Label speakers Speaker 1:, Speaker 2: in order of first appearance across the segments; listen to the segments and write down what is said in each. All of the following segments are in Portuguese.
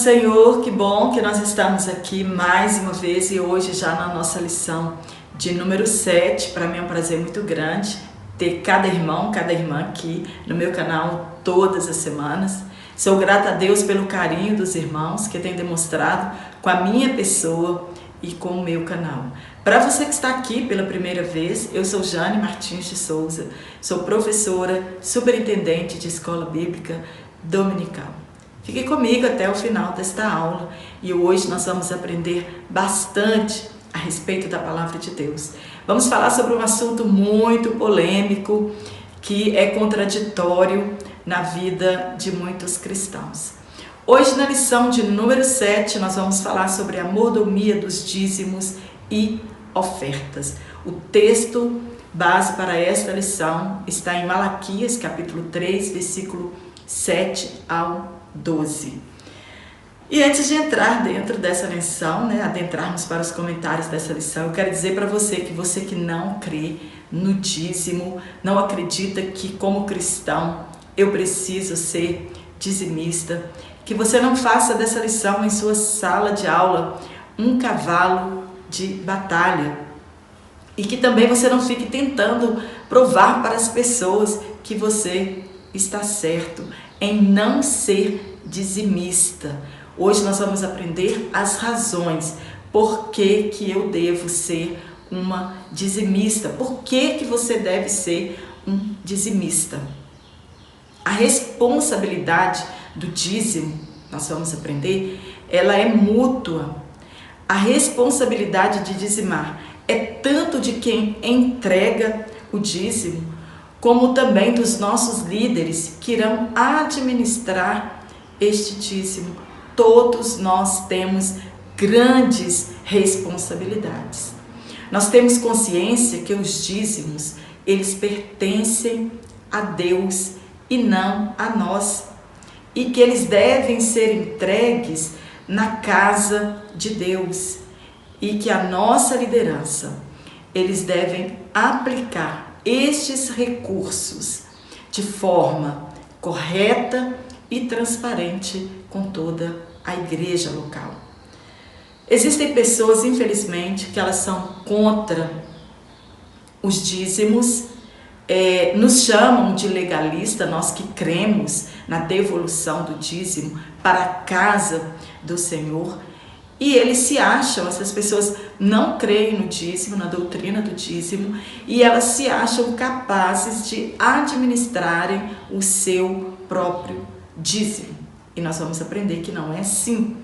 Speaker 1: Senhor, que bom que nós estamos aqui mais uma vez e hoje já na nossa lição de número 7. Para mim é um prazer muito grande ter cada irmão, cada irmã aqui no meu canal todas as semanas. Sou grata a Deus pelo carinho dos irmãos que têm demonstrado com a minha pessoa e com o meu canal. Para você que está aqui pela primeira vez, eu sou Jane Martins de Souza, sou professora, superintendente de escola bíblica dominical. Fique comigo até o final desta aula e hoje nós vamos aprender bastante a respeito da palavra de Deus. Vamos falar sobre um assunto muito polêmico que é contraditório na vida de muitos cristãos. Hoje na lição de número 7 nós vamos falar sobre a mordomia dos dízimos e ofertas. O texto base para esta lição está em Malaquias capítulo 3, versículo 7 ao 12. E antes de entrar dentro dessa lição, adentrarmos para os comentários dessa lição, eu quero dizer para você que não crê no dízimo, não acredita que como cristão eu preciso ser dizimista, que você não faça dessa lição em sua sala de aula um cavalo de batalha e que também você não fique tentando provar para as pessoas que você está certo em não ser dizimista. Hoje nós vamos aprender as razões por que eu devo ser uma dizimista, por que você deve ser um dizimista. A responsabilidade do dízimo, nós vamos aprender, ela é mútua. A responsabilidade de dizimar é tanto de quem entrega o dízimo, como também dos nossos líderes que irão administrar este dízimo. Todos nós temos grandes responsabilidades. Nós temos consciência que os dízimos, eles pertencem a Deus e não a nós, e que eles devem ser entregues na casa de Deus, e que a nossa liderança, eles devem aplicar estes recursos de forma correta e transparente com toda a igreja local. Existem pessoas, infelizmente, que elas são contra os dízimos, nos chamam de legalista, nós que cremos na devolução do dízimo para a casa do Senhor. E eles se acham, essas pessoas não creem no dízimo, na doutrina do dízimo, e elas se acham capazes de administrarem o seu próprio dízimo. E nós vamos aprender que não é assim.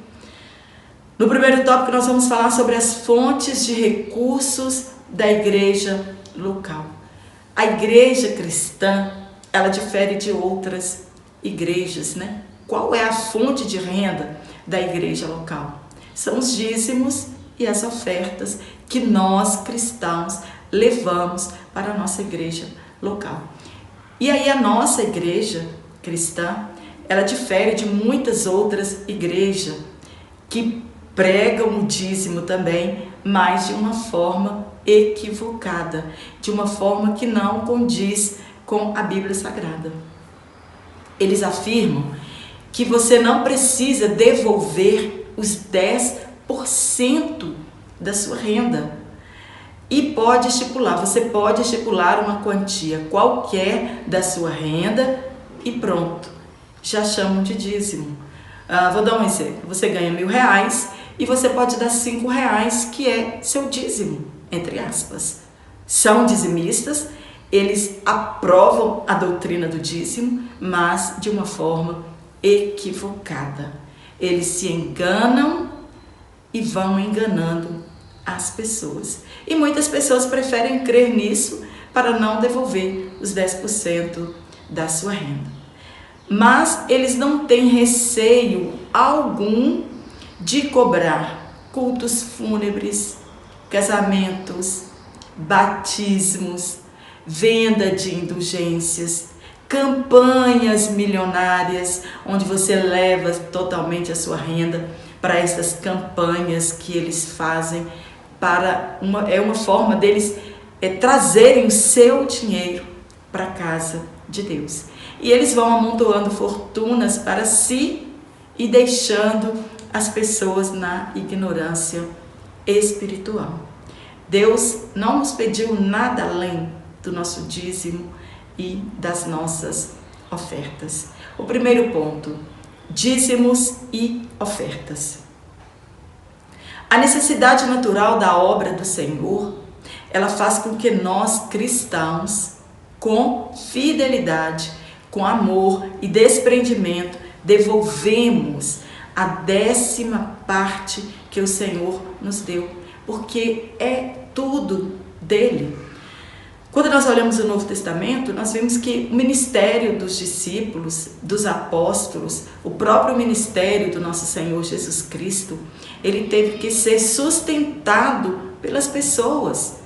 Speaker 1: No primeiro tópico nós vamos falar sobre as fontes de recursos da igreja local. A igreja cristã, ela difere de outras igrejas, Qual é a fonte de renda da igreja local? São os dízimos e as ofertas que nós cristãos levamos para a nossa igreja local. E aí a nossa igreja cristã, ela difere de muitas outras igrejas que pregam o dízimo também, mas de uma forma equivocada, de uma forma que não condiz com a Bíblia Sagrada. Eles afirmam que você não precisa devolver os 10% da sua renda e você pode estipular uma quantia qualquer da sua renda e pronto, já chamam de dízimo. Vou dar um exemplo, você ganha R$1.000 e você pode dar R$5 que é seu dízimo, entre aspas. São dizimistas, eles aprovam a doutrina do dízimo, mas de uma forma equivocada. Eles se enganam e vão enganando as pessoas. E muitas pessoas preferem crer nisso para não devolver os 10% da sua renda. Mas eles não têm receio algum de cobrar cultos fúnebres, casamentos, batismos, venda de indulgências, campanhas milionárias, onde você leva totalmente a sua renda para essas campanhas que eles fazem, é uma forma deles trazerem o seu dinheiro para a casa de Deus. E eles vão amontoando fortunas para si e deixando as pessoas na ignorância espiritual. Deus não nos pediu nada além do nosso dízimo e das nossas ofertas. O primeiro ponto: dízimos e ofertas. A necessidade natural da obra do Senhor, ela faz com que nós, cristãos, com fidelidade, com amor e desprendimento, devolvemos a 10ª parte que o Senhor nos deu, porque é tudo dele. Quando nós olhamos o Novo Testamento, nós vemos que o ministério dos discípulos, dos apóstolos, o próprio ministério do nosso Senhor Jesus Cristo, ele teve que ser sustentado pelas pessoas.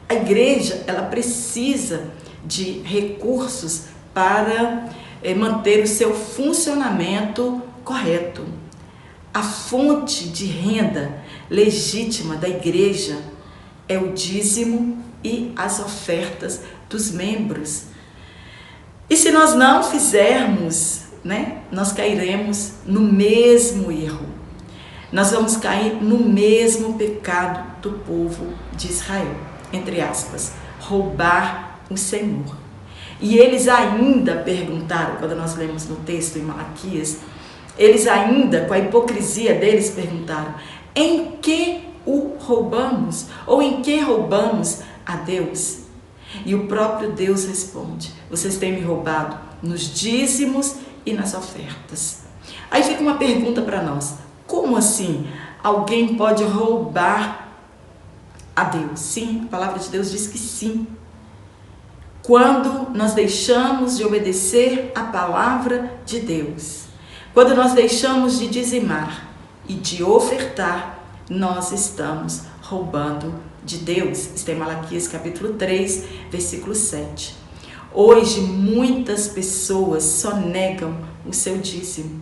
Speaker 1: A igreja, ela precisa de recursos para manter o seu funcionamento correto. A fonte de renda legítima da igreja é o dízimo e as ofertas dos membros. E se nós não fizermos, nós cairemos no mesmo erro. Nós vamos cair no mesmo pecado do povo de Israel, entre aspas, roubar o Senhor. E eles ainda perguntaram, quando nós lemos no texto em Malaquias, eles ainda, com a hipocrisia deles, perguntaram: em que o roubamos? Ou em que roubamos a Deus? E o próprio Deus responde: vocês têm me roubado nos dízimos e nas ofertas. Aí fica uma pergunta para nós: como assim alguém pode roubar a Deus? Sim, a palavra de Deus diz que sim. Quando nós deixamos de obedecer a palavra de Deus, quando nós deixamos de dizimar e de ofertar, nós estamos roubando de Deus. Está em Malaquias capítulo 3, versículo 7. Hoje muitas pessoas só negam o seu dízimo.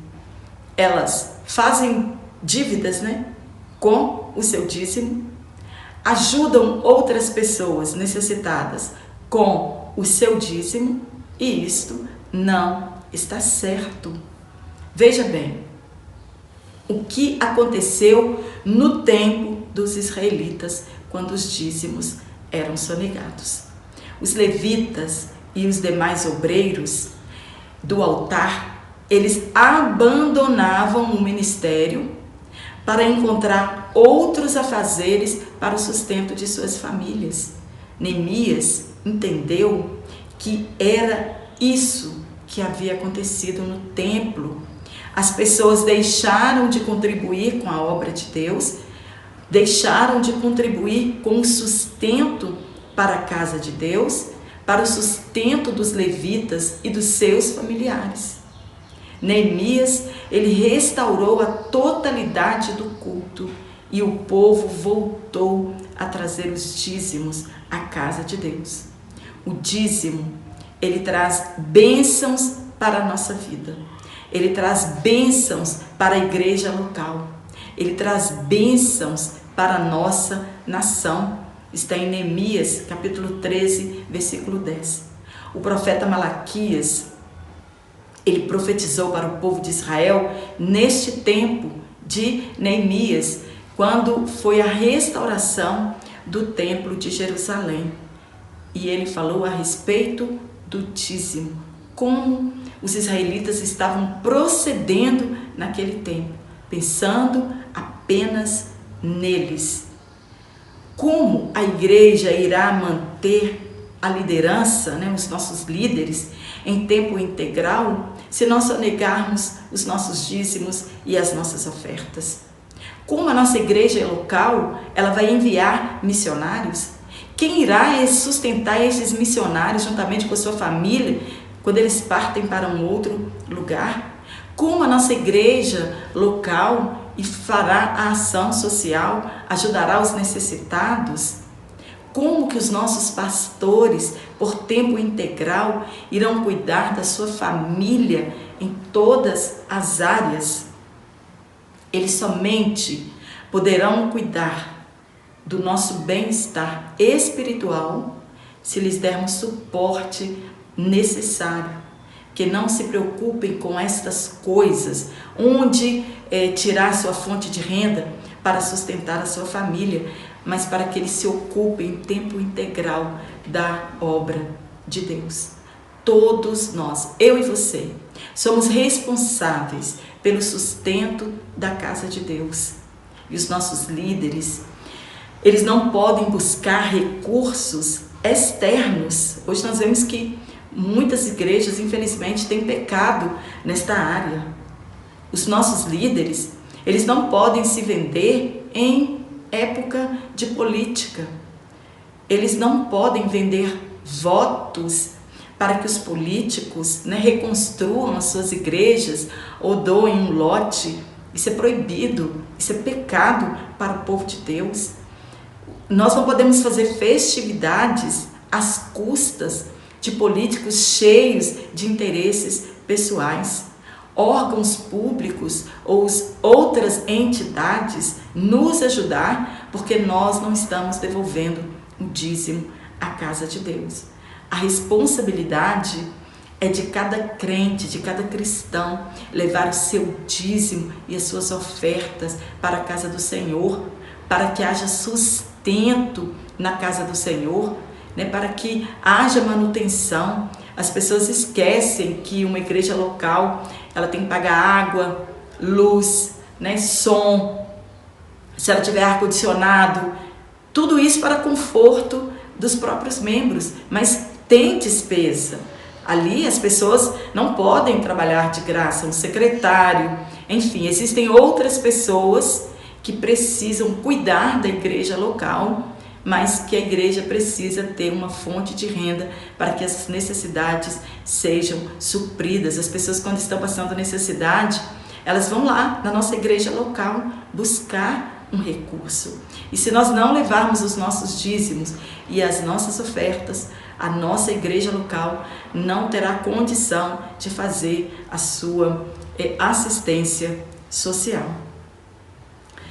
Speaker 1: Elas fazem dívidas, com o seu dízimo, ajudam outras pessoas necessitadas com o seu dízimo, e isto não está certo. Veja bem, o que aconteceu no tempo dos israelitas quando os dízimos eram sonegados. Os levitas e os demais obreiros do altar, eles abandonavam o ministério para encontrar outros afazeres para o sustento de suas famílias. Neemias entendeu que era isso que havia acontecido no templo. As pessoas deixaram de contribuir com a obra de Deus, deixaram de contribuir com o sustento para a casa de Deus, para o sustento dos levitas e dos seus familiares. Neemias, ele restaurou a totalidade do culto e o povo voltou a trazer os dízimos à casa de Deus. O dízimo, ele traz bênçãos para a nossa vida. Ele traz bênçãos para a igreja local. Ele traz bênçãos para a nossa nação. Está em Neemias, capítulo 13, versículo 10. O profeta Malaquias, ele profetizou para o povo de Israel neste tempo de Neemias, quando foi a restauração do templo de Jerusalém. E ele falou a respeito do dízimo, como os israelitas estavam procedendo naquele tempo, pensando apenas neles. Como a igreja irá manter a liderança, os nossos líderes, em tempo integral, se nós sonegarmos os nossos dízimos e as nossas ofertas? Como a nossa igreja local, ela vai enviar missionários? Quem irá sustentar esses missionários juntamente com a sua família quando eles partem para um outro lugar? Como a nossa igreja local fará a ação social, ajudará os necessitados? Como que os nossos pastores, por tempo integral, irão cuidar da sua família em todas as áreas? Eles somente poderão cuidar do nosso bem-estar espiritual se lhes dermos suporte necessário, que não se preocupem com estas coisas, onde tirar sua fonte de renda para sustentar a sua família, mas para que eles se ocupem em tempo integral da obra de Deus. Todos nós, eu e você, somos responsáveis pelo sustento da casa de Deus. E os nossos líderes, eles não podem buscar recursos externos. Hoje nós vemos que muitas igrejas, infelizmente, têm pecado nesta área. Os nossos líderes, eles não podem se vender em época de política. Eles não podem vender votos para que os políticos, reconstruam as suas igrejas ou doem um lote. Isso é proibido, isso é pecado para o povo de Deus. Nós não podemos fazer festividades às custas de políticos cheios de interesses pessoais. Órgãos públicos ou outras entidades nos ajudar, porque nós não estamos devolvendo o dízimo à casa de Deus. A responsabilidade é de cada crente, de cada cristão, levar o seu dízimo e as suas ofertas para a casa do Senhor, para que haja sustento na casa do Senhor, para que haja manutenção. As pessoas esquecem que uma igreja local, ela tem que pagar água, luz, som, se ela tiver ar-condicionado, tudo isso para conforto dos próprios membros, mas tem despesa. Ali as pessoas não podem trabalhar de graça, um secretário, enfim, existem outras pessoas que precisam cuidar da igreja local, mas que a igreja precisa ter uma fonte de renda para que as necessidades sejam supridas. As pessoas, quando estão passando necessidade, elas vão lá na nossa igreja local buscar um recurso. E se nós não levarmos os nossos dízimos e as nossas ofertas, a nossa igreja local não terá condição de fazer a sua assistência social.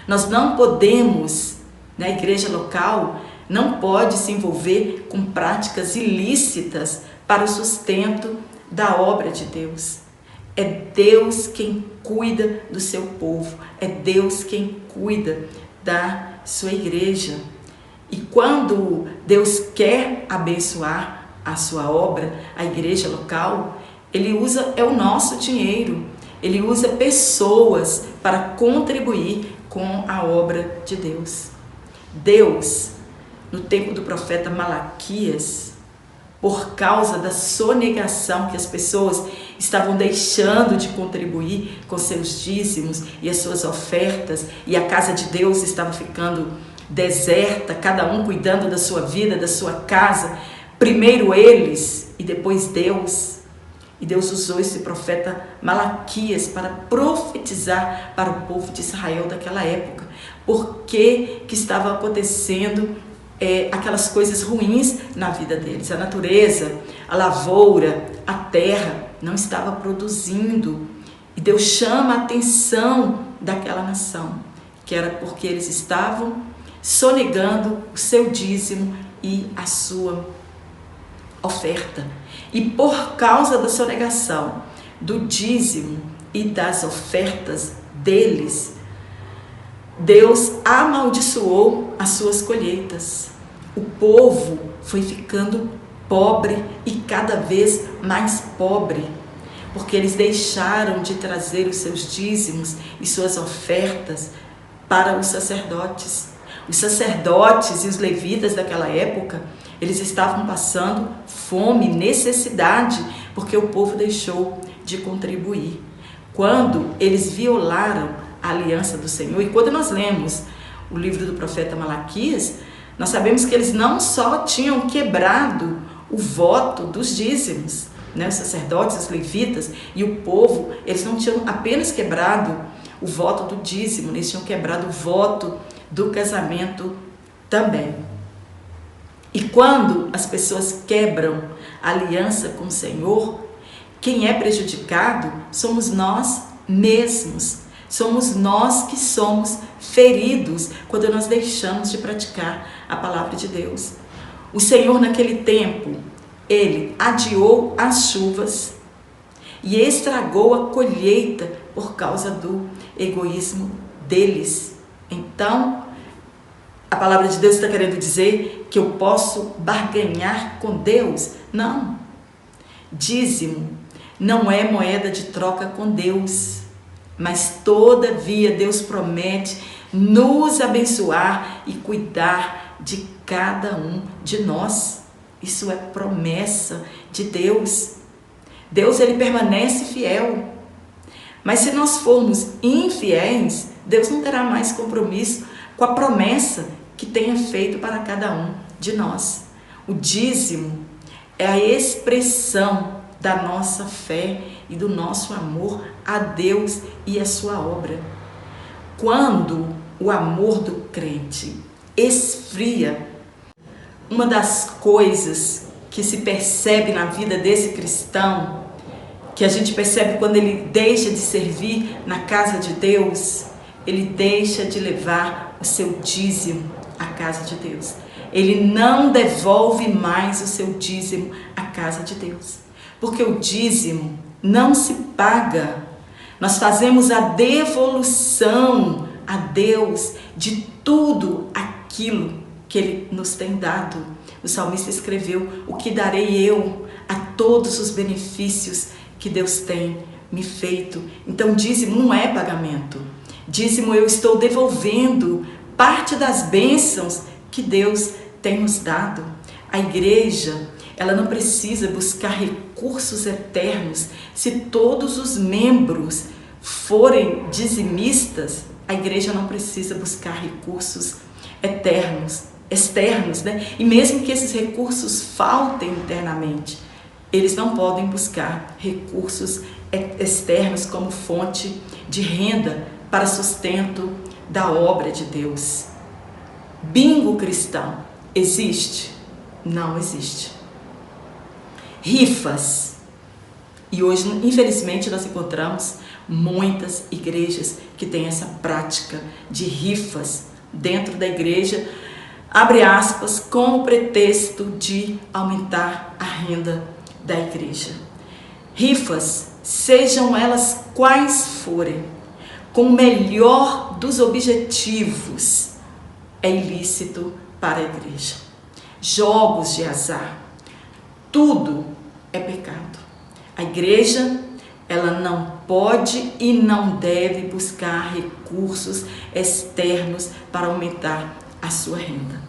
Speaker 1: Nós não podemos, a igreja local não pode se envolver com práticas ilícitas para o sustento da obra de Deus. É Deus quem cuida do seu povo, é Deus quem cuida da sua igreja. E quando Deus quer abençoar a sua obra, a igreja local, Ele usa o nosso dinheiro, Ele usa pessoas para contribuir com a obra de Deus. Deus, no tempo do profeta Malaquias, por causa da sonegação que as pessoas estavam deixando de contribuir com seus dízimos e as suas ofertas, e a casa de Deus estava ficando deserta, cada um cuidando da sua vida, da sua casa, primeiro eles e depois Deus. E Deus usou esse profeta Malaquias para profetizar para o povo de Israel daquela época. Por que estava acontecendo aquelas coisas ruins na vida deles? A natureza, a lavoura, a terra não estava produzindo. E Deus chama a atenção daquela nação, que era porque eles estavam sonegando o seu dízimo e a sua oferta. E por causa da sonegação do dízimo e das ofertas deles, Deus amaldiçoou as suas colheitas. O povo foi ficando pobre e cada vez mais pobre, porque eles deixaram de trazer os seus dízimos e suas ofertas para os sacerdotes. Os sacerdotes e os levitas daquela época, eles estavam passando fome, necessidade, porque o povo deixou de contribuir. Quando eles violaram a aliança do Senhor, e quando nós lemos o livro do profeta Malaquias, nós sabemos que eles não só tinham quebrado o voto dos dízimos, os sacerdotes, os levitas e o povo, eles não tinham apenas quebrado o voto do dízimo, eles tinham quebrado o voto do casamento também. E quando as pessoas quebram a aliança com o Senhor, quem é prejudicado somos nós mesmos. Somos nós que somos feridos quando nós deixamos de praticar a palavra de Deus. O Senhor, naquele tempo, Ele adiou as chuvas e estragou a colheita por causa do egoísmo deles. Então, a palavra de Deus está querendo dizer que eu posso barganhar com Deus? Não. Dízimo não é moeda de troca com Deus, mas todavia Deus promete nos abençoar e cuidar de cada um de nós. Isso é promessa de Deus. Deus, ele permanece fiel. Mas se nós formos infiéis, Deus não terá mais compromisso com a promessa que tenha feito para cada um de nós. O dízimo é a expressão da nossa fé e do nosso amor a Deus e a sua obra. Quando o amor do crente esfria, uma das coisas que se percebe na vida desse cristão, que a gente percebe quando ele deixa de servir na casa de Deus, ele deixa de levar o seu dízimo à casa de Deus. Ele não devolve mais o seu dízimo à casa de Deus. Porque o dízimo não se paga. Nós fazemos a devolução a Deus de tudo aquilo que Ele nos tem dado. O salmista escreveu: o que darei eu a todos os benefícios que Deus tem me feito. Então dízimo não é pagamento. Dízimo eu estou devolvendo parte das bênçãos que Deus tem nos dado. A igreja, ela não precisa buscar recursos eternos. Se todos os membros forem dizimistas, a igreja não precisa buscar recursos externos, né? E mesmo que esses recursos faltem internamente, eles não podem buscar recursos externos como fonte de renda para sustento da obra de Deus. Bingo cristão existe? Não existe. Rifas. E hoje, infelizmente, nós encontramos muitas igrejas que têm essa prática de rifas dentro da igreja, abre aspas, com o pretexto de aumentar a renda da igreja. Rifas, sejam elas quais forem, com o melhor dos objetivos, é ilícito para a igreja. Jogos de azar, tudo é pecado. A igreja, ela não pode e não deve buscar recursos externos para aumentar a sua renda.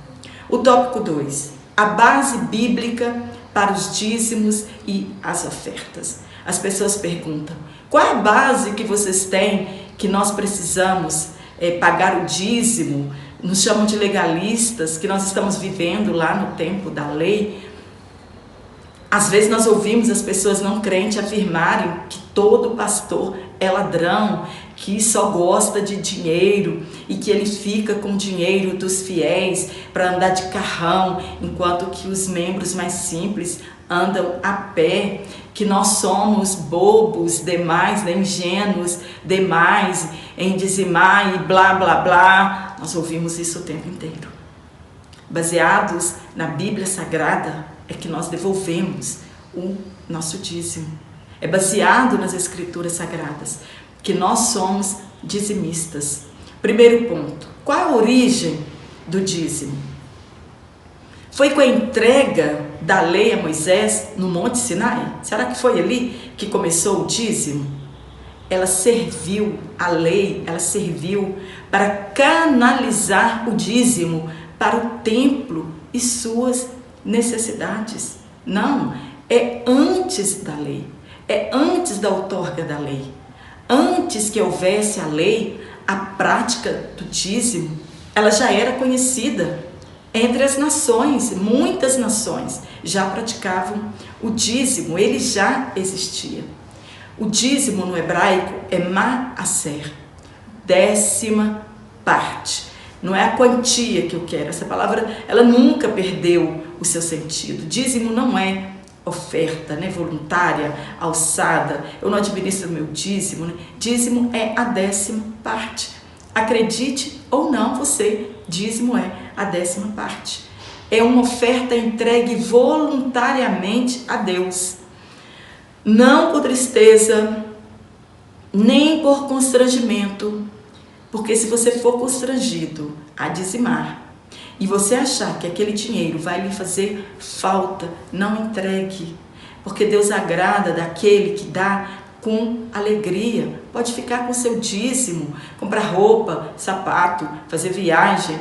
Speaker 1: O tópico 2, a base bíblica para os dízimos e as ofertas. As pessoas perguntam: qual é a base que vocês têm que nós precisamos pagar o dízimo? Nos chamam de legalistas, que nós estamos vivendo lá no tempo da lei. Às vezes nós ouvimos as pessoas não crentes afirmarem que todo pastor é ladrão, que só gosta de dinheiro e que ele fica com o dinheiro dos fiéis para andar de carrão, enquanto que os membros mais simples andam a pé, que nós somos bobos demais, né, ingênuos demais em dizimar e blá blá blá. Nós ouvimos isso o tempo inteiro. Baseados na Bíblia Sagrada, é que nós devolvemos o nosso dízimo. É baseado nas Escrituras Sagradas que nós somos dizimistas. Primeiro ponto: qual a origem do dízimo? Foi com a entrega da lei a Moisés no Monte Sinai? Será que foi ali que começou o dízimo? A lei serviu para canalizar o dízimo para o templo e suas necessidades. Não, é antes da lei, é antes da outorga da lei. Antes que houvesse a lei, a prática do dízimo, ela já era conhecida entre as nações. Muitas nações já praticavam o dízimo, ele já existia. O dízimo no hebraico é ma'aser, 10ª parte. Não é a quantia que eu quero. Essa palavra, ela nunca perdeu o seu sentido. Dízimo não é oferta, né, voluntária, alçada. Eu não administro o meu dízimo, né? Dízimo é a 10ª parte. Acredite ou não você, dízimo é a 10ª parte. É uma oferta entregue voluntariamente a Deus. não por tristeza, nem por constrangimento, porque se você for constrangido a dizimar e você achar que aquele dinheiro vai lhe fazer falta, não entregue, porque Deus agrada daquele que dá com alegria. Pode ficar com seu dízimo, comprar roupa, sapato, fazer viagem,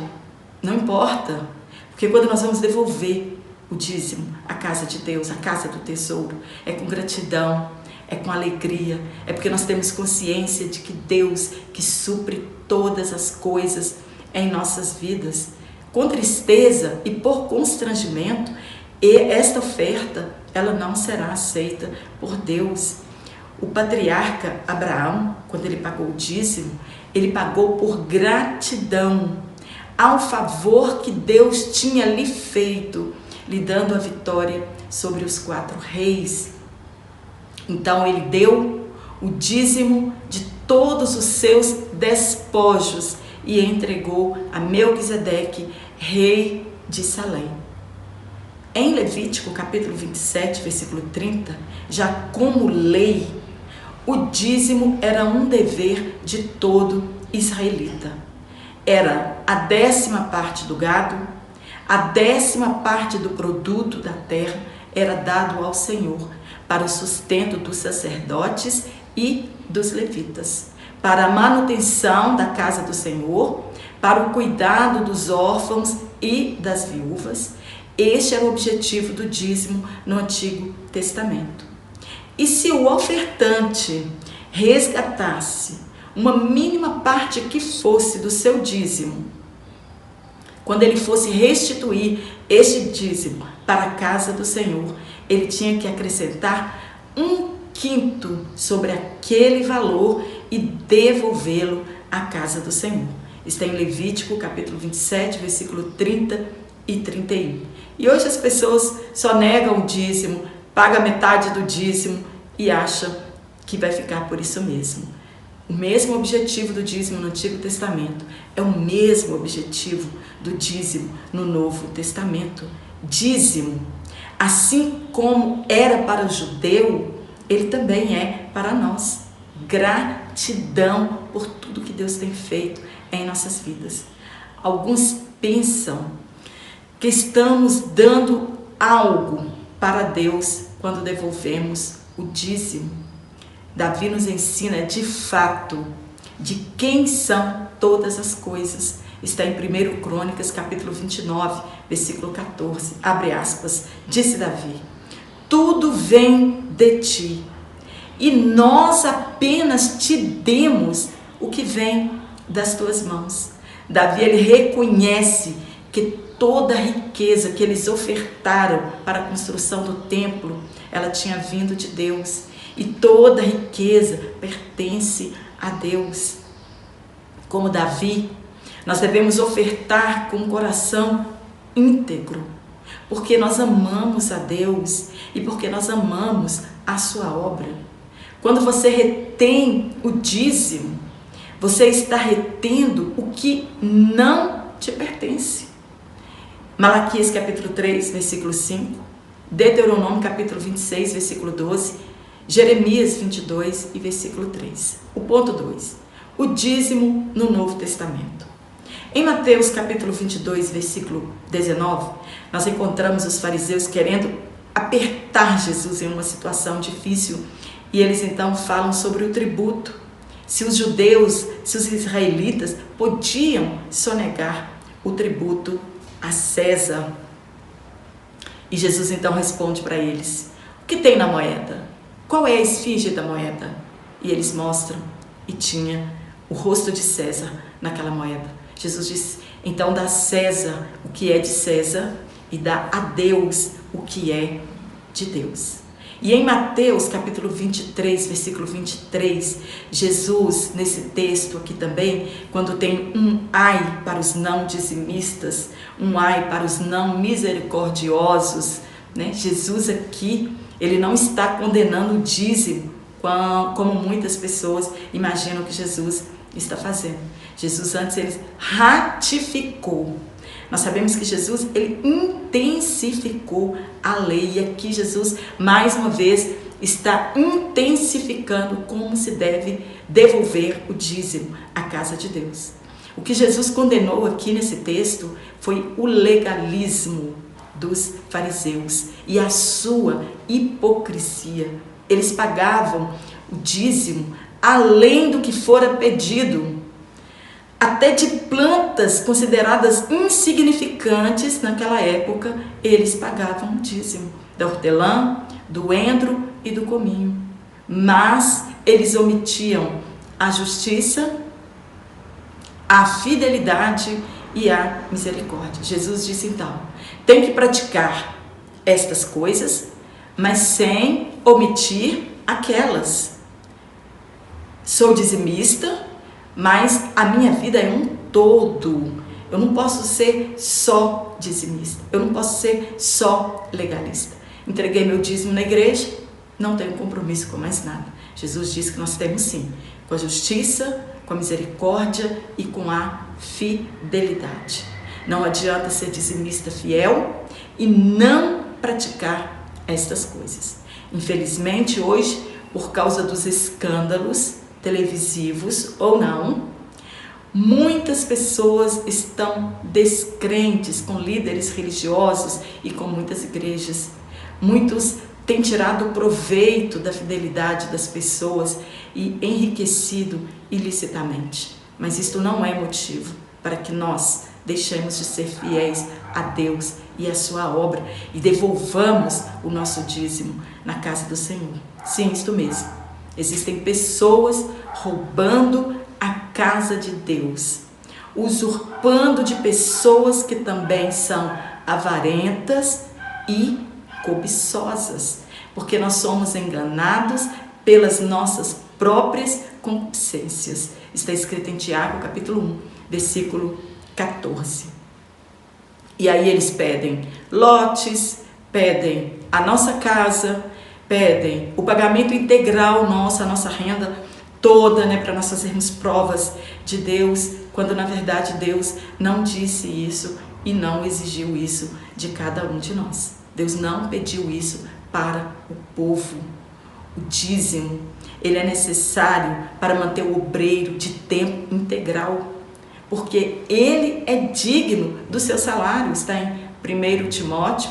Speaker 1: não importa, porque quando nós vamos devolver o dízimo à casa de Deus, à casa do tesouro, é com gratidão, é com alegria, é porque nós temos consciência de que Deus que supre todas as coisas em nossas vidas. Com tristeza e por constrangimento, e esta oferta ela não será aceita por Deus. O patriarca Abraão, quando ele pagou o dízimo, ele pagou por gratidão ao favor que Deus tinha lhe feito, lhe dando a vitória sobre os 4 reis. Então ele deu o dízimo de todos os seus despojos e entregou a Melquisedeque, rei de Salém. Em Levítico capítulo 27, versículo 30, já como lei, o dízimo era um dever de todo israelita. Era a 10ª parte do gado, a 10ª parte do produto da terra era dado ao Senhor para o sustento dos sacerdotes e dos levitas, para a manutenção da casa do Senhor, para o cuidado dos órfãos e das viúvas. Este era o objetivo do dízimo no Antigo Testamento. E se o ofertante resgatasse uma mínima parte que fosse do seu dízimo, quando ele fosse restituir este dízimo para a casa do Senhor, ele tinha que acrescentar 1/5 sobre aquele valor e devolvê-lo à casa do Senhor. Está em Levítico capítulo 27, versículo 30 e 31. E hoje as pessoas só negam o dízimo, pagam metade do dízimo e acham que vai ficar por isso mesmo. O mesmo objetivo do dízimo no Antigo Testamento é o mesmo objetivo do dízimo no Novo Testamento. Dízimo, assim como era para o judeu, ele também é para nós. Gratidão por tudo que Deus tem feito em nossas vidas. Alguns pensam que estamos dando algo para Deus quando devolvemos o dízimo. Davi nos ensina de fato de quem são todas as coisas. Está em 1 Crônicas, capítulo 29, versículo 14. Abre aspas, disse Davi: tudo vem de ti, e nós apenas te demos o que vem das tuas mãos. Davi, ele reconhece que toda a riqueza que eles ofertaram para a construção do templo, ela tinha vindo de Deus. E toda riqueza pertence a Deus. Como Davi, nós devemos ofertar com um coração íntegro, porque nós amamos a Deus e porque nós amamos a sua obra. Quando você retém o dízimo, você está retendo o que não te pertence. Malaquias capítulo 3, versículo 5, Deuteronômio capítulo 26, versículo 12, Jeremias 22 e versículo 3. O ponto 2. O dízimo no Novo Testamento. Em Mateus capítulo 22, versículo 19, nós encontramos os fariseus querendo apertar Jesus em uma situação difícil. E eles então falam sobre o tributo. Se os judeus, se os israelitas podiam sonegar o tributo a César. E Jesus então responde para eles: o que tem na moeda? Qual é a esfinge da moeda? E eles mostram, e tinha o rosto de César naquela moeda. Jesus disse: então dá a César o que é de César e dá a Deus o que é de Deus. E em Mateus capítulo 23, versículo 23, Jesus, nesse texto aqui também, quando tem um ai para os não dizimistas, um ai para os não misericordiosos, né? Jesus aqui, ele não está condenando o dízimo, como muitas pessoas imaginam que Jesus está fazendo. Jesus antes, ele ratificou. Nós sabemos que Jesus, ele intensificou a lei. E aqui Jesus, mais uma vez, está intensificando como se deve devolver o dízimo à casa de Deus. O que Jesus condenou aqui nesse texto foi o legalismo dos fariseus e a sua hipocrisia. Eles pagavam o dízimo além do que fora pedido, até de plantas consideradas insignificantes naquela época, eles pagavam o dízimo da hortelã, do endro e do cominho. Mas eles omitiam a justiça, a fidelidade e a misericórdia. Jesus disse então, tem que praticar estas coisas, mas sem omitir aquelas. Sou dizimista, mas a minha vida é um todo. Eu não posso ser só dizimista, eu não posso ser só legalista. Entreguei meu dízimo na igreja, não tenho compromisso com mais nada. Jesus disse que nós temos sim, com a justiça, com a misericórdia e com a fidelidade. Não adianta ser dizimista fiel e não praticar estas coisas. Infelizmente hoje, por causa dos escândalos televisivos ou não, muitas pessoas estão descrentes com líderes religiosos e com muitas igrejas. Muitos têm tirado proveito da fidelidade das pessoas e enriquecido ilicitamente. Mas isto não é motivo para que nós deixemos de ser fiéis a Deus e a sua obra e devolvamos o nosso dízimo na casa do Senhor. Sim, isto mesmo. Existem pessoas roubando a casa de Deus, usurpando de pessoas que também são avarentas e cobiçosas, porque nós somos enganados pelas nossas próprias concupiscências. Está escrito em Tiago, capítulo 1, versículo 14. E aí eles pedem lotes, pedem a nossa casa, pedem o pagamento integral nosso, a nossa renda toda, para nós fazermos provas de Deus, quando na verdade Deus não disse isso e não exigiu isso de cada um de nós. Deus não pediu isso para o povo. O dízimo, ele é necessário para manter o obreiro de tempo integral, porque ele é digno do seu salário. Está em 1 Timóteo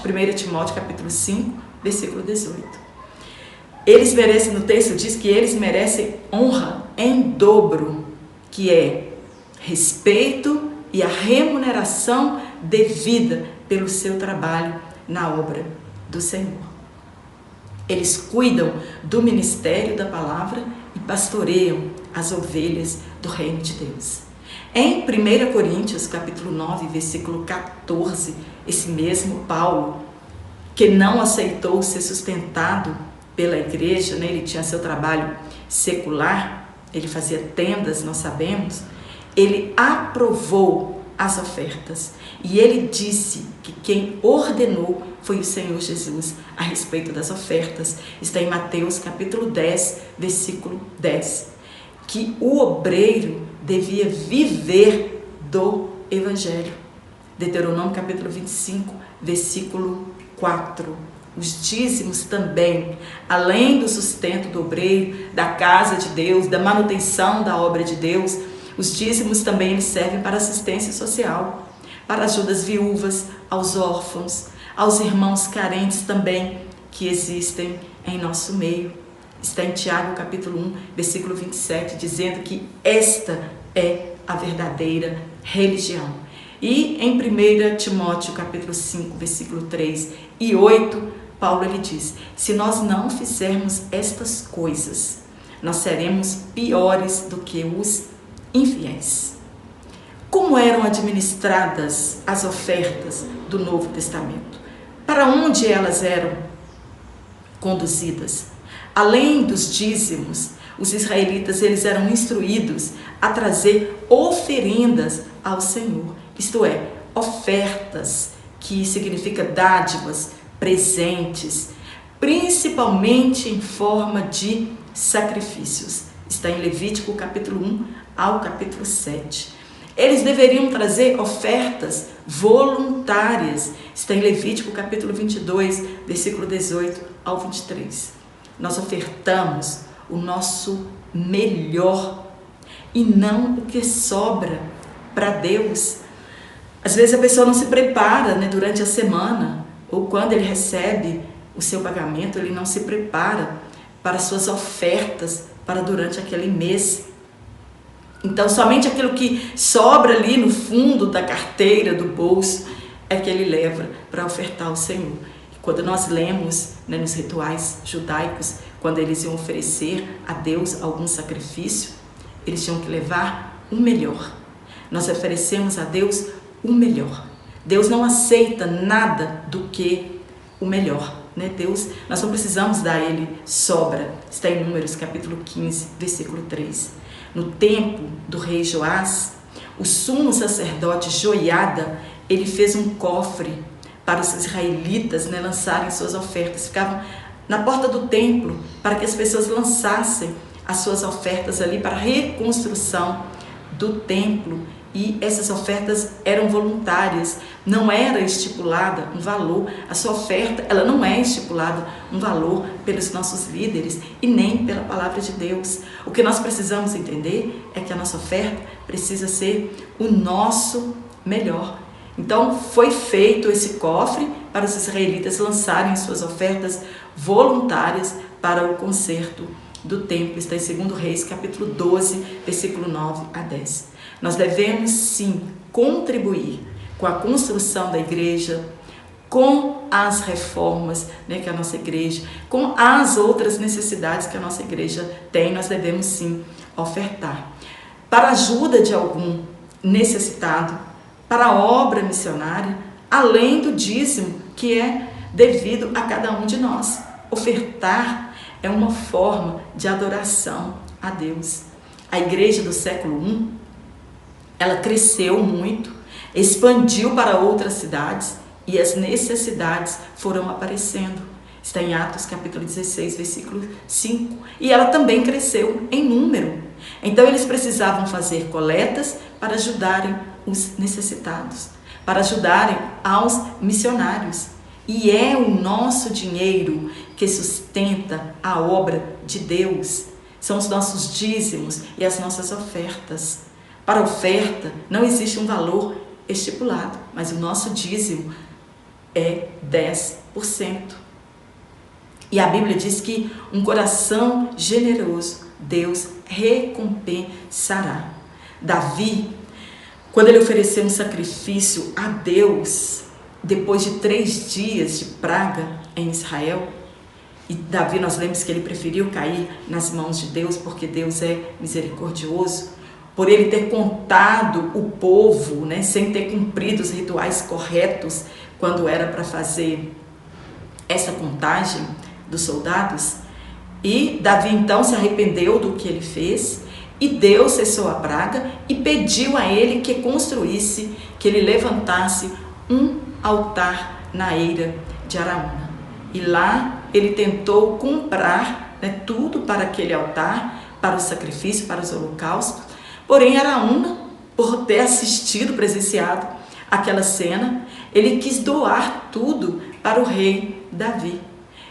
Speaker 1: capítulo 5, versículo 18. Eles merecem, no texto diz que eles merecem honra em dobro, que é respeito e a remuneração devida pelo seu trabalho na obra do Senhor. Eles cuidam do ministério da palavra e pastoreiam as ovelhas do reino de Deus. Em 1 Coríntios, capítulo 9, versículo 14, esse mesmo Paulo, que não aceitou ser sustentado pela igreja, ele tinha seu trabalho secular, ele fazia tendas, nós sabemos, ele aprovou as ofertas e ele disse que quem ordenou foi o Senhor Jesus a respeito das ofertas. Está em Mateus capítulo 10, versículo 10, que o obreiro devia viver do Evangelho. Deuteronômio capítulo 25, versículo 4. Os dízimos também, além do sustento do obreiro, da casa de Deus, da manutenção da obra de Deus, os dízimos também eles servem para assistência social, para ajuda às viúvas, aos órfãos, aos irmãos carentes também que existem em nosso meio. Está em Tiago capítulo 1, versículo 27, dizendo que esta é a verdadeira religião. E em 1 Timóteo capítulo 5, versículo 3 e 8, Paulo ele diz, se nós não fizermos estas coisas, nós seremos piores do que os infiéis. Como eram administradas as ofertas do Novo Testamento? Para onde elas eram conduzidas? Além dos dízimos, os israelitas eles eram instruídos a trazer oferendas ao Senhor, isto é, ofertas, que significa dádivas, presentes, principalmente em forma de sacrifícios. Está em Levítico capítulo 1 ao capítulo 7. Eles deveriam trazer ofertas voluntárias. Está em Levítico capítulo 22, versículo 18 ao 23. nós ofertamos o nosso melhor e não o que sobra para Deus. Às vezes a pessoa não se prepara, né, durante a semana, ou quando ele recebe o seu pagamento, ele não se prepara para suas ofertas para durante aquele mês. Então, somente aquilo que sobra ali no fundo da carteira, do bolso, é que ele leva para ofertar ao Senhor. E quando nós lemos, né, nos rituais judaicos, quando eles iam oferecer a Deus algum sacrifício, eles tinham que levar o melhor. Nós oferecemos a Deus o melhor. Deus não aceita nada do que o melhor, né? Deus, nós não precisamos dar a Ele sobra. Está em Números capítulo 15, versículo 3. No tempo do rei Joás, o sumo sacerdote Joiada, ele fez um cofre para os israelitas, né, lançarem suas ofertas. Ficavam na porta do templo para que as pessoas lançassem as suas ofertas ali para a reconstrução do templo. E essas ofertas eram voluntárias, não era estipulada um valor. A sua oferta, ela não é estipulada um valor pelos nossos líderes e nem pela palavra de Deus. O que nós precisamos entender é que a nossa oferta precisa ser o nosso melhor. Então foi feito esse cofre para os israelitas lançarem suas ofertas voluntárias para o conserto do templo. Está em 2 Reis capítulo 12, versículo 9 a 10. Nós devemos sim contribuir com a construção da igreja, com as reformas, né, que a nossa igreja, com as outras necessidades que a nossa igreja tem. Nós devemos sim ofertar para a ajuda de algum necessitado, para a obra missionária, além do dízimo que é devido a cada um de nós. Ofertar é uma forma de adoração a Deus. A igreja do século I, ela cresceu muito, expandiu para outras cidades e as necessidades foram aparecendo. Está em Atos capítulo 16, versículo 5. E ela também cresceu em número. Então eles precisavam fazer coletas para ajudarem os necessitados, para ajudarem aos missionários. E é o nosso dinheiro que sustenta a obra de Deus. São os nossos dízimos e as nossas ofertas. Para a oferta não existe um valor estipulado, mas o nosso dízimo é 10%. E a Bíblia diz que um coração generoso Deus recompensará. Davi, quando ele ofereceu um sacrifício a Deus, depois de 3 dias de praga em Israel, e Davi, nós lemos que ele preferiu cair nas mãos de Deus, porque Deus é misericordioso, por ele ter contado o povo, né, sem ter cumprido os rituais corretos, quando era para fazer essa contagem dos soldados. E Davi então se arrependeu do que ele fez, e Deus cessou a praga e pediu a ele que construísse, que ele levantasse um altar na eira de Araúna. E lá ele tentou comprar, né, tudo para aquele altar, para o sacrifício, para os holocaustos. Porém, Araúna, por ter assistido, presenciado aquela cena, ele quis doar tudo para o rei Davi.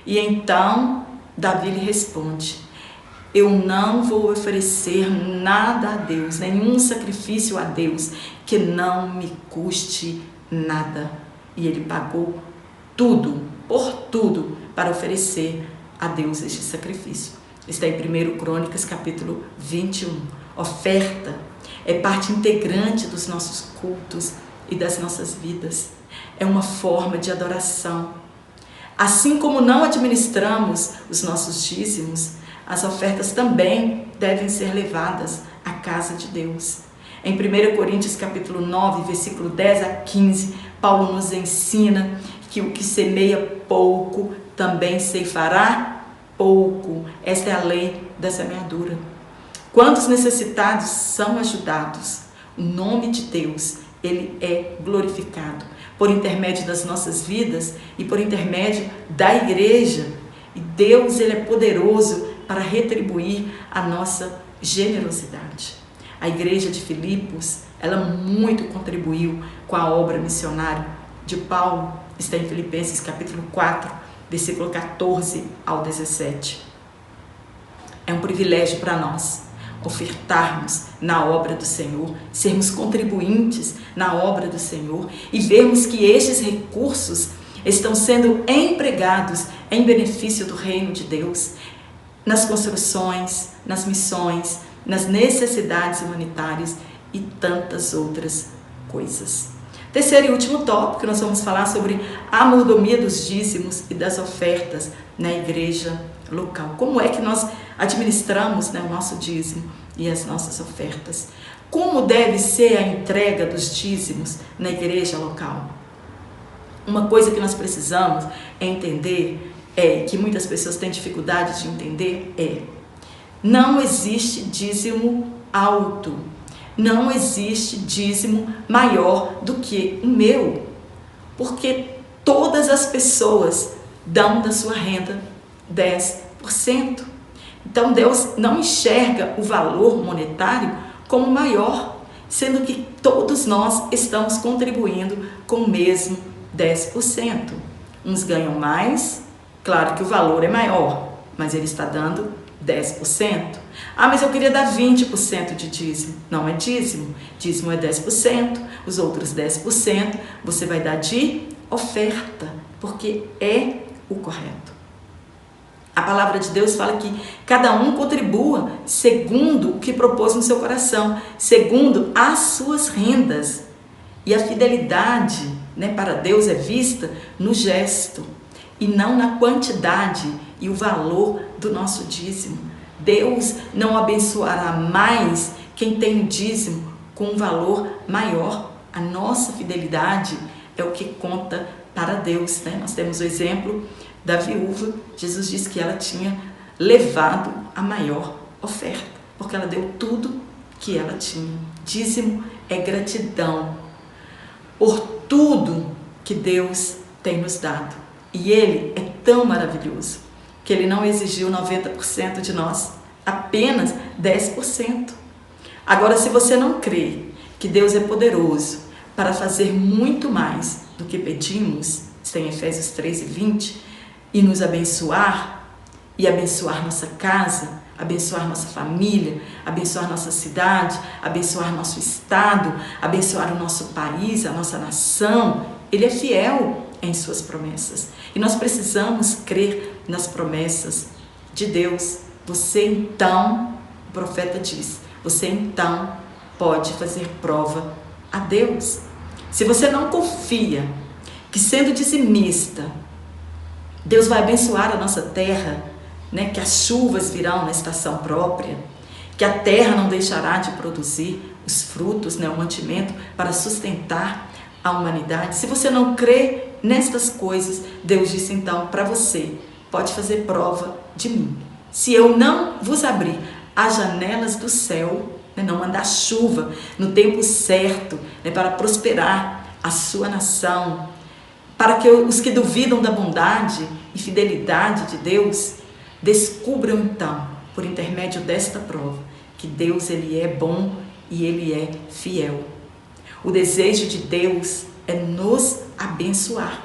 Speaker 1: E então Davi lhe responde: eu não vou oferecer nada a Deus, nenhum sacrifício a Deus que não me custe nada. E ele pagou tudo, por tudo, para oferecer a Deus este sacrifício. Está em 1 Crônicas capítulo 21. Oferta é parte integrante dos nossos cultos e das nossas vidas. É uma forma de adoração. Assim como não administramos os nossos dízimos, as ofertas também devem ser levadas à casa de Deus. Em 1 Coríntios capítulo 9, versículo 10 a 15, Paulo nos ensina que o que semeia pouco também ceifará pouco. Esta é a lei da semeadura. Quando os necessitados são ajudados, o nome de Deus, ele é glorificado por intermédio das nossas vidas e por intermédio da igreja. E Deus, ele é poderoso para retribuir a nossa generosidade. A igreja de Filipos, ela muito contribuiu com a obra missionária de Paulo. Está em Filipenses capítulo 4, versículo 14 ao 17. É um privilégio para nós ofertarmos na obra do Senhor, sermos contribuintes na obra do Senhor e vermos que estes recursos estão sendo empregados em benefício do reino de Deus, nas construções, nas missões, nas necessidades humanitárias e tantas outras coisas. Terceiro e último tópico, nós vamos falar sobre a mordomia dos dízimos e das ofertas na igreja local. Como é que nós administramos, né, o nosso dízimo e as nossas ofertas? Como deve ser a entrega dos dízimos na igreja local? Uma coisa que nós precisamos entender, que muitas pessoas têm dificuldade de entender, não existe dízimo alto, não existe dízimo maior do que o meu, porque todas as pessoas dão da sua renda 10%. Então Deus não enxerga o valor monetário como maior, sendo que todos nós estamos contribuindo com o mesmo 10%. Uns ganham mais, claro que o valor é maior, mas ele está dando 10%. Ah, mas eu queria dar 20% de dízimo. Não é dízimo. Dízimo é 10%, os outros 10% você vai dar de oferta, porque é o correto. A palavra de Deus fala que cada um contribua segundo o que propôs no seu coração, segundo as suas rendas. E a fidelidade, né, para Deus é vista no gesto e não na quantidade e o valor do nosso dízimo. Deus não abençoará mais quem tem o dízimo com um valor maior. A nossa fidelidade é o que conta para Deus, né? Nós temos o exemplo da viúva. Jesus disse que ela tinha levado a maior oferta, porque ela deu tudo que ela tinha. Dízimo é gratidão por tudo que Deus tem nos dado. E Ele é tão maravilhoso que Ele não exigiu 90% de nós, apenas 10%. Agora, se você não crê que Deus é poderoso para fazer muito mais do que pedimos, está em Efésios 3:20, e nos abençoar, e abençoar nossa casa, abençoar nossa família, abençoar nossa cidade, abençoar nosso estado, abençoar o nosso país, a nossa nação, Ele é fiel em suas promessas. E nós precisamos crer nas promessas de Deus. Você então, o profeta diz, você então pode fazer prova a Deus. Se você não confia que sendo dizimista, Deus vai abençoar a nossa terra, né, que as chuvas virão na estação própria, que a terra não deixará de produzir os frutos, né, o mantimento para sustentar a humanidade. Se você não crê nestas coisas, Deus disse então para você, pode fazer prova de mim. Se eu não vos abrir as janelas do céu, né, não mandar chuva no tempo certo, né, para prosperar a sua nação, para que os que duvidam da bondade e fidelidade de Deus descubram então, por intermédio desta prova, que Deus ele é bom e Ele é fiel. O desejo de Deus é nos abençoar.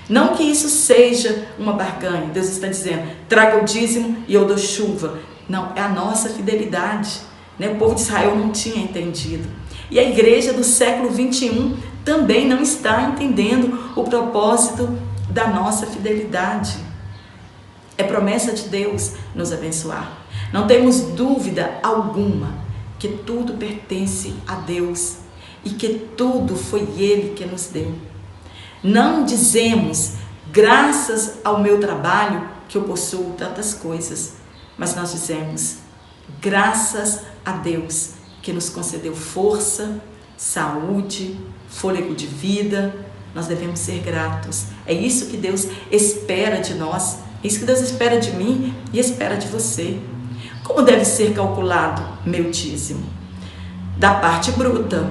Speaker 1: Não que isso seja uma barganha. Deus está dizendo, traga o dízimo e eu dou chuva. Não, é a nossa fidelidade. Né? O povo de Israel não tinha entendido. E a igreja do século 21 também não está entendendo o propósito da nossa fidelidade. É promessa de Deus nos abençoar. Não temos dúvida alguma que tudo pertence a Deus e que tudo foi Ele que nos deu. Não dizemos, graças ao meu trabalho que eu possuo tantas coisas, mas nós dizemos, graças a Deus que nos concedeu força, saúde, fôlego de vida. Nós devemos ser gratos. É isso que Deus espera de nós, é isso que Deus espera de mim e espera de você. Como deve ser calculado meu dízimo? Da parte bruta.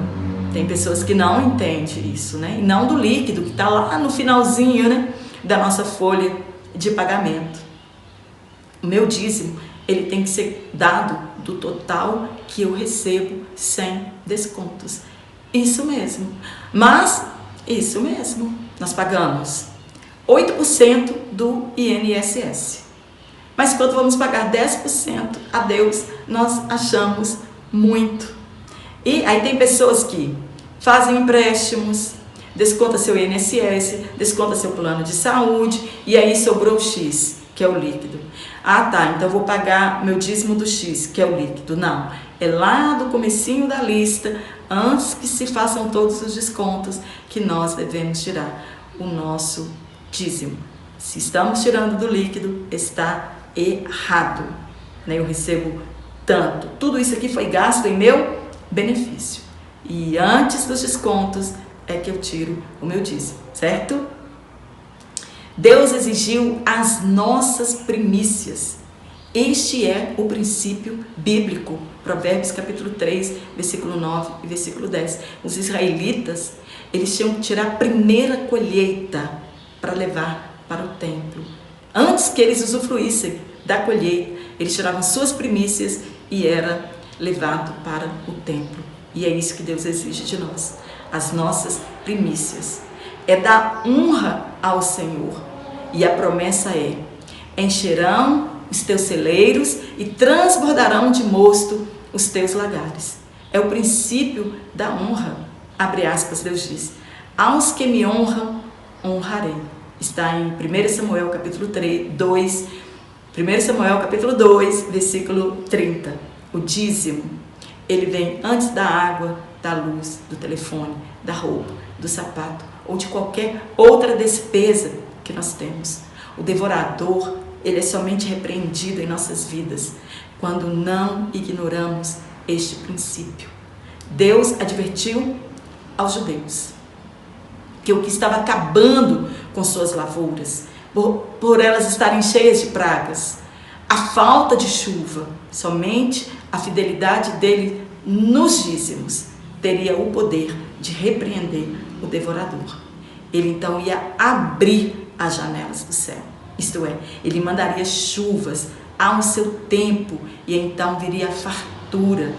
Speaker 1: Tem pessoas que não entendem isso, né? E não do líquido, que está lá no finalzinho, né, da nossa folha de pagamento. O meu dízimo, ele tem que ser dado do total que eu recebo sem descontos. Isso mesmo. Mas, isso mesmo, nós pagamos 8% do INSS. Mas quando vamos pagar 10% a Deus, nós achamos muito. E aí tem pessoas que fazem empréstimos, desconta seu INSS, desconta seu plano de saúde, e aí sobrou o X, que é o líquido. Ah, tá, então eu vou pagar meu dízimo do X, que é o líquido. Não, é lá do comecinho da lista, antes que se façam todos os descontos, que nós devemos tirar o nosso dízimo. Se estamos tirando do líquido, está errado. Eu recebo tanto. Tudo isso aqui foi gasto em meu benefício. E antes dos descontos é que eu tiro o meu dízimo, certo? Deus exigiu as nossas primícias. Este é o princípio bíblico. Provérbios capítulo 3, versículo 9 e versículo 10. Os israelitas, eles tinham que tirar a primeira colheita para levar para o templo. Antes que eles usufruíssem da colheita, eles tiravam suas primícias e era levado para o templo. E é isso que Deus exige de nós, as nossas primícias. É dar honra ao Senhor. E a promessa é: encherão os teus celeiros e transbordarão de mosto os teus lagares. É o princípio da honra. Abre aspas, Deus diz: aos que me honram, honrarei. Está em 1 Samuel capítulo 2, 1 Samuel capítulo 2, versículo 30. O dízimo, ele vem antes da água, da luz, do telefone, da roupa, do sapato ou de qualquer outra despesa que nós temos. O devorador, ele é somente repreendido em nossas vidas quando não ignoramos este princípio. Deus advertiu aos judeus que o que estava acabando com suas lavouras, por elas estarem cheias de pragas, a falta de chuva, somente a fidelidade dele nos dízimos teria o poder de repreender o devorador. Ele então ia abrir as janelas do céu, isto é, ele mandaria chuvas ao seu tempo e então viria a fartura.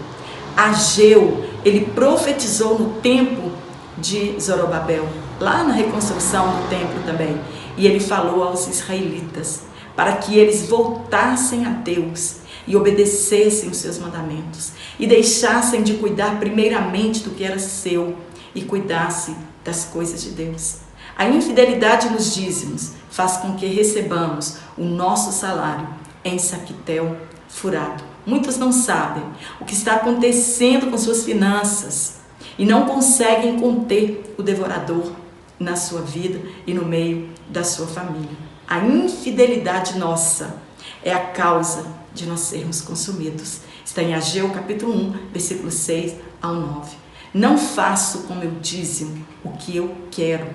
Speaker 1: Ageu, ele profetizou no tempo de Zorobabel, lá na reconstrução do templo também, e ele falou aos israelitas para que eles voltassem a Deus e obedecessem os seus mandamentos e deixassem de cuidar primeiramente do que era seu e cuidassem das coisas de Deus. A infidelidade nos dízimos faz com que recebamos o nosso salário em saquitel furado. Muitos não sabem o que está acontecendo com suas finanças e não conseguem conter o devorador na sua vida e no meio da sua família. A infidelidade nossa é a causa de nós sermos consumidos. Está em Ageu capítulo 1, versículo 6 ao 9. Não faço com meu dízimo o que eu quero.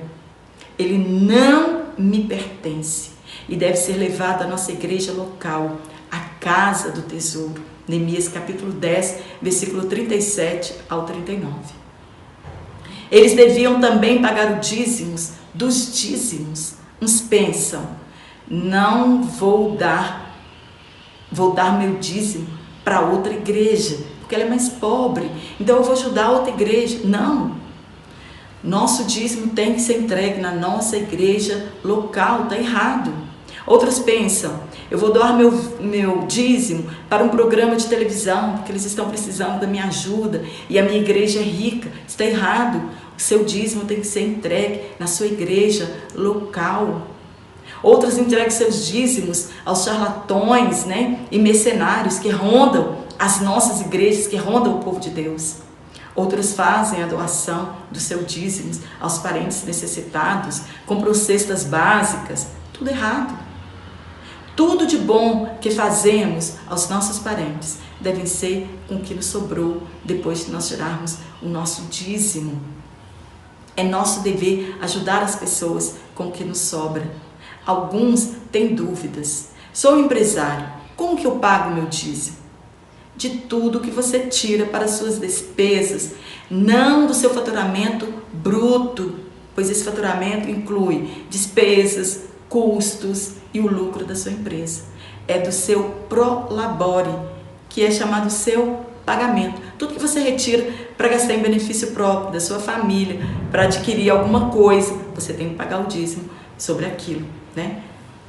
Speaker 1: Ele não me pertence e deve ser levado à nossa igreja local, a casa do tesouro. Neemias capítulo 10, versículo 37 ao 39. Eles deviam também pagar o dízimos dos dízimos. Uns pensam: não vou dar meu dízimo para outra igreja, porque ela é mais pobre, então eu vou ajudar outra igreja. Não. Nosso dízimo tem que ser entregue na nossa igreja local, está errado. Outros pensam: eu vou doar meu dízimo para um programa de televisão, porque eles estão precisando da minha ajuda e a minha igreja é rica. Está errado. O seu dízimo tem que ser entregue na sua igreja local. Outros entregam seus dízimos aos charlatões, e mercenários que rondam as nossas igrejas, que rondam o povo de Deus. Outros fazem a doação dos seus dízimos aos parentes necessitados, compram cestas básicas. Tudo errado. Tudo de bom que fazemos aos nossos parentes deve ser com o que nos sobrou depois de nós tirarmos o nosso dízimo. É nosso dever ajudar as pessoas com o que nos sobra. Alguns têm dúvidas. Sou empresário, como que eu pago meu dízimo? De tudo que você tira para suas despesas, não do seu faturamento bruto, pois esse faturamento inclui despesas, custos e o lucro da sua empresa. É do seu prolabore, que é chamado seu pagamento. Tudo que você retira para gastar em benefício próprio da sua família, para adquirir alguma coisa, você tem que pagar o dízimo sobre aquilo,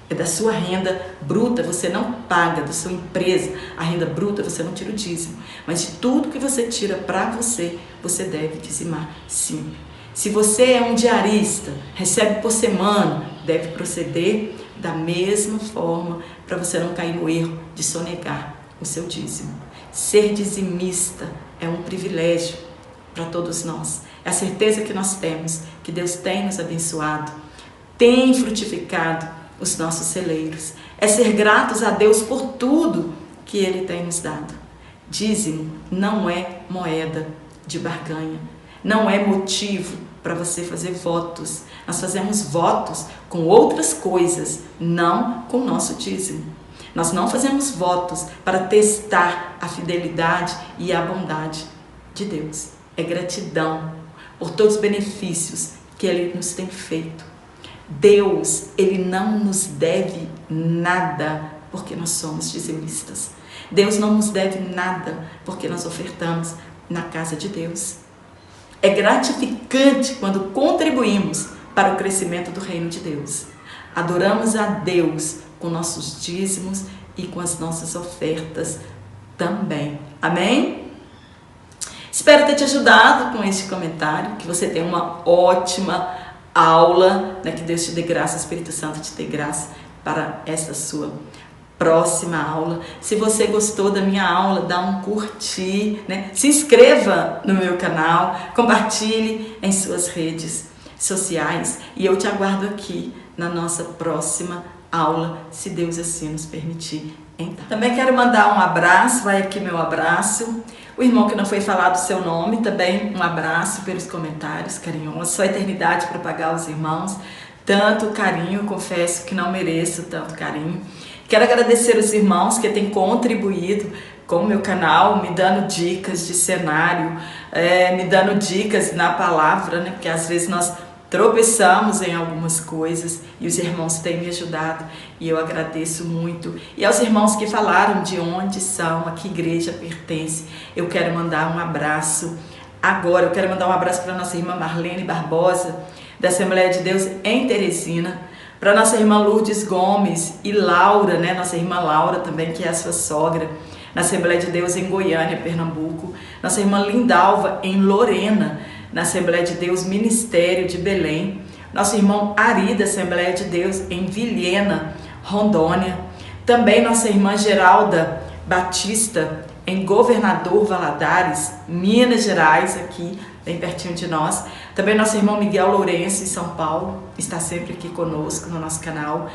Speaker 1: É da sua renda bruta, você não paga, da sua empresa, a renda bruta você não tira o dízimo. Mas de tudo que você tira para você, você deve dizimar, sim. Se você é um diarista, recebe por semana, deve proceder da mesma forma para você não cair no erro de sonegar o seu dízimo. Ser dizimista é um privilégio para todos nós. É a certeza que nós temos, que Deus tem nos abençoado, tem frutificado os nossos celeiros. É ser gratos a Deus por tudo que Ele tem nos dado. Dízimo não é moeda de barganha, não é motivo para você fazer votos. Nós fazemos votos com outras coisas, não com o nosso dízimo. Nós não fazemos votos para testar a fidelidade e a bondade de Deus. É gratidão por todos os benefícios que Ele nos tem feito. Deus, Ele não nos deve nada porque nós somos dizimistas. Deus não nos deve nada porque nós ofertamos na casa de Deus. É gratificante quando contribuímos para o crescimento do reino de Deus. Adoramos a Deus com nossos dízimos e com as nossas ofertas também. Amém? Espero ter te ajudado com este comentário, que você tenha uma ótima aula, né? Que Deus te dê graça, o Espírito Santo te dê graça para essa sua próxima aula. Se você gostou da minha aula, dá um curtir, né? Se inscreva no meu canal, compartilhe em suas redes sociais e eu te aguardo aqui na nossa próxima aula, se Deus assim nos permitir. Então, também quero mandar um abraço, vai aqui meu abraço. O irmão que não foi falado o seu nome, também um abraço pelos comentários carinhosos. Só a eternidade para pagar os irmãos. Tanto carinho, confesso que não mereço tanto carinho. Quero agradecer os irmãos que têm contribuído com o meu canal, me dando dicas de cenário, me dando dicas na palavra, né? Porque às vezes nós tropeçamos em algumas coisas e os irmãos têm me ajudado e eu agradeço muito. E aos irmãos que falaram de onde são, a que igreja pertence, eu quero mandar um abraço agora. Eu quero mandar um abraço para nossa irmã Marlene Barbosa, da Assembleia de Deus em Teresina, para nossa irmã Lourdes Gomes e Laura, né? Nossa irmã Laura também, que é a sua sogra, na Assembleia de Deus em Goiânia, Pernambuco. Nossa irmã Lindalva em Lorena, na Assembleia de Deus Ministério de Belém. Nosso irmão Ari, da Assembleia de Deus em Vilhena, Rondônia. Também nossa irmã Geralda Batista em Governador Valadares, Minas Gerais, aqui bem pertinho de nós. Também nosso irmão Miguel Lourenço em São Paulo, está sempre aqui conosco no nosso canal.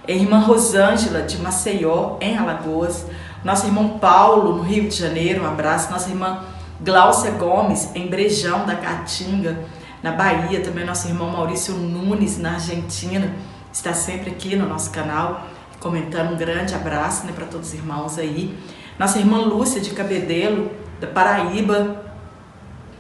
Speaker 1: A irmã Rosângela de Maceió, em Alagoas. Nosso irmão Paulo, no Rio de Janeiro, um abraço. Nossa irmã Gláucia Gomes, em Brejão da Caatinga, na Bahia. Também nosso irmão Maurício Nunes, na Argentina, está sempre aqui no nosso canal, comentando. Um grande abraço, né, para todos os irmãos aí. Nossa irmã Lúcia de Cabedelo, da Paraíba.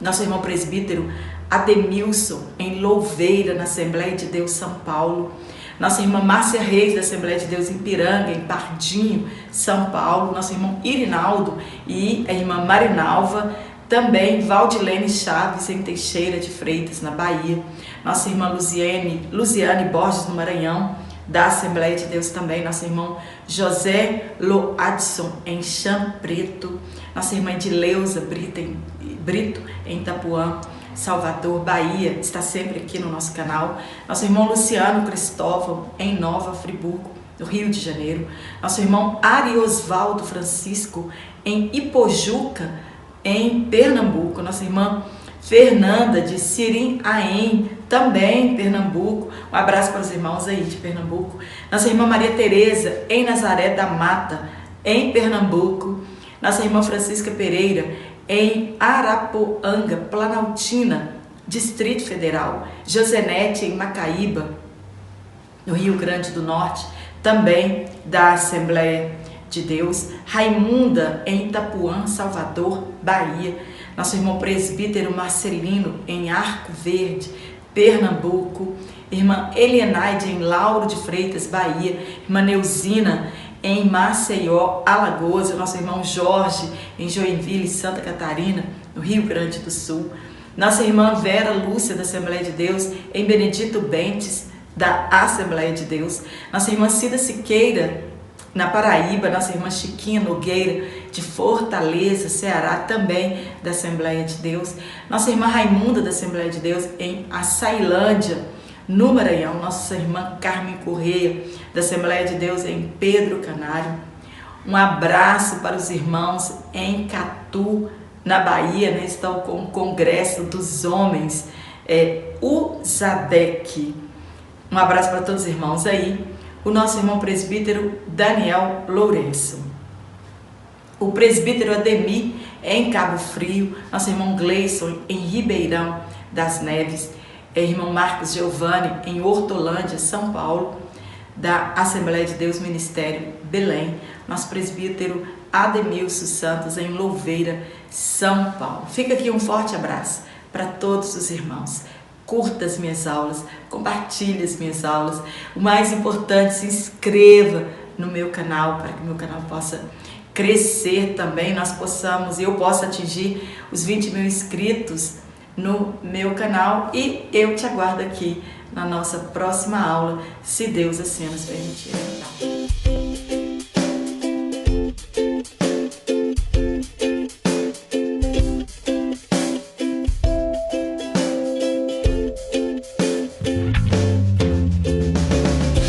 Speaker 1: Nosso irmão presbítero Ademilson, em Louveira, na Assembleia de Deus São Paulo. Nossa irmã Márcia Reis, da Assembleia de Deus em Piranga, em Pardinho, São Paulo. Nosso irmão Irinaldo e a irmã Marinalva, também Valdilene Chaves, em Teixeira de Freitas, na Bahia. Nossa irmã Luziane Borges, no Maranhão, da Assembleia de Deus também. Nosso irmão José Loadson, em Chã Preto. Nossa irmã Edileuza Brito, em Itapuã, Salvador, Bahia, está sempre aqui no nosso canal. Nosso irmão Luciano Cristóvão, em Nova Friburgo, no Rio de Janeiro. Nosso irmão Ariosvaldo Francisco, em Ipojuca, em Pernambuco. Nossa irmã Fernanda de Sirim-Aém, também em Pernambuco. Um abraço para os irmãos aí de Pernambuco. Nossa irmã Maria Tereza, em Nazaré da Mata, em Pernambuco. Nossa irmã Francisca Pereira, em Arapoanga, Planaltina, Distrito Federal. Josenete, em Macaíba, no Rio Grande do Norte, também da Assembleia de Deus. Raimunda, em Itapuã, Salvador, Bahia. Nosso irmão presbítero Marcelino, em Arco Verde, Pernambuco. Irmã Elianaide, em Lauro de Freitas, Bahia. Irmã Neuzina, em Maceió, Alagoas. O nosso irmão Jorge, em Joinville, Santa Catarina, no Rio Grande do Sul. Nossa irmã Vera Lúcia, da Assembleia de Deus, em Benedito Bentes, da Assembleia de Deus, nossa irmã Cida Siqueira, na Paraíba, nossa irmã Chiquinha Nogueira, de Fortaleza, Ceará, também da Assembleia de Deus, nossa irmã Raimunda, da Assembleia de Deus, em Açailândia, no Maranhão, nossa irmã Carmen Correia, da Assembleia de Deus, em Pedro Canário. Um abraço para os irmãos em Catu, na Bahia, né? Estão com o Congresso dos Homens, o Zadec. Um abraço para todos os irmãos aí. O nosso irmão presbítero Daniel Lourenço. O presbítero Ademir em Cabo Frio. Nosso irmão Gleison em Ribeirão das Neves. Irmão Marcos Giovanni em Hortolândia, São Paulo. Da Assembleia de Deus Ministério Belém. Nosso presbítero Ademilson Santos em Louveira, São Paulo. Fica aqui um forte abraço para todos os irmãos. Curta as minhas aulas, compartilhe as minhas aulas. O mais importante, se inscreva no meu canal para que o meu canal possa crescer também, nós possamos e eu possa atingir os 20 mil inscritos no meu canal. E eu te aguardo aqui na nossa próxima aula, se Deus assim nos permitir.